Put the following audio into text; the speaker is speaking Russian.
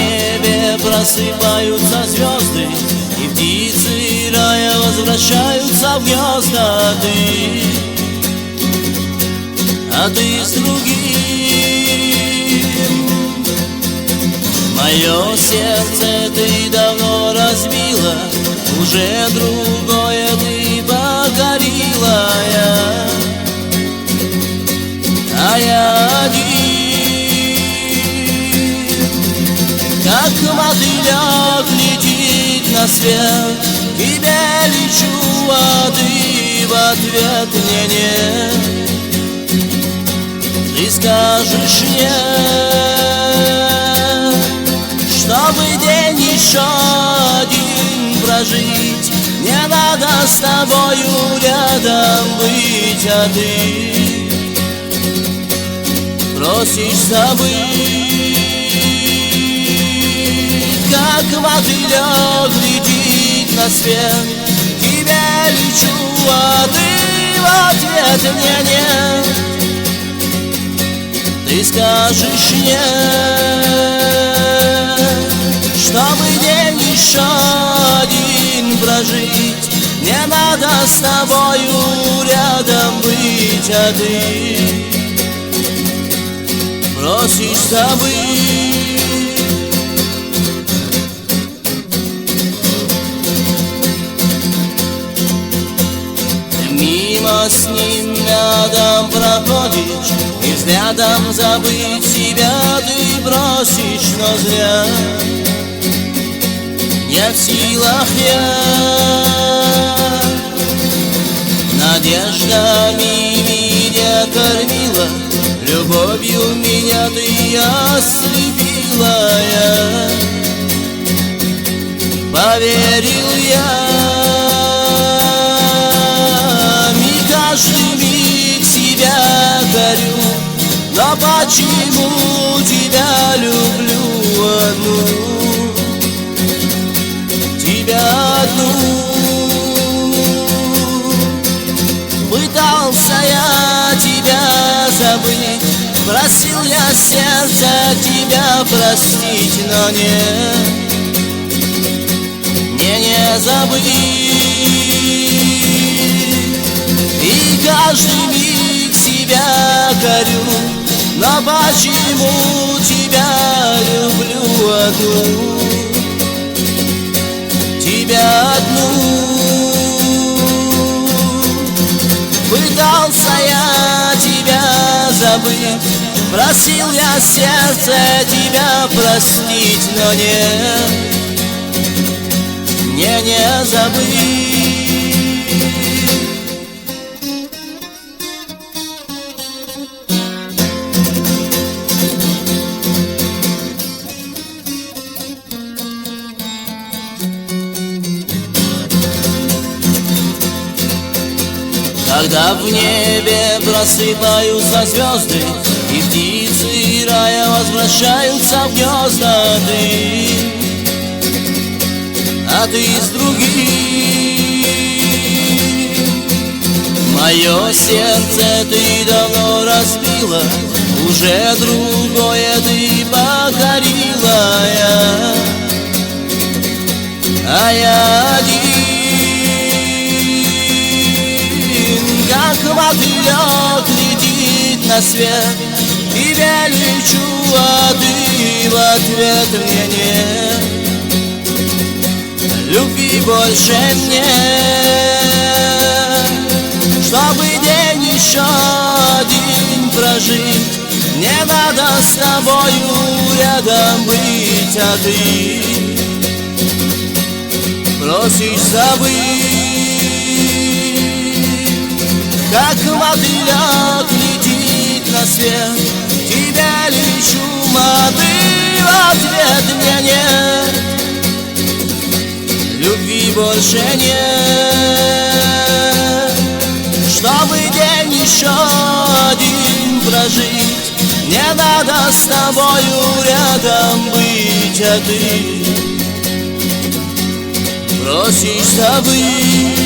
небе просыпаются звезды, и птицы рая возвращаются в гнезда. А ты с другим. Мое сердце ты давно разбила, уже другое ты покорила. А я один, как мотылек летит на свет, тебе лечу, а ты в ответ мне нет. Ты скажешь нет, чтобы день еще один прожить, не надо с тобою рядом быть, а ты просишь забыть, как мотылек летит на свет, тебе лечу, а ты в ответ мне нет. Ты скажешь нет, чтобы день еще один прожить, не надо с тобою рядом быть, а ты просишь забыть. Мимо с ним рядом проходишь, и взглядом забыть себя ты просишь, но зря. Не в силах я надеждами меня кормила, любовью меня ты ослепила. Я поверил каждый миг себя горю, но почему тебя люблю одну, тебя одну? Пытался я тебя забыть, просил я сердце тебя простить, но не забыть. И каждый миг себя горю, но почему тебя люблю одну, тебя одну? Пытался я тебя забыть, просил я сердце тебя простить, но не забыть. Когда в небе просыпаются звезды, и птицы рая возвращаются в гнезда, а ты с другим. Мое сердце ты давно разбила, уже другое ты покорила. А я один, как мотылек летит на свет, тебе лечу, а ты в ответ мне нет. Любви больше нет, чтобы день еще один прожить, не надо с тобою рядом быть, а ты просишь забыть, как мотылек летит на свет, тебя лечу, а ты в ответ мне нет. Любви больше нет, чтобы день еще один прожить, не надо с тобою рядом быть, а ты просишь забыть.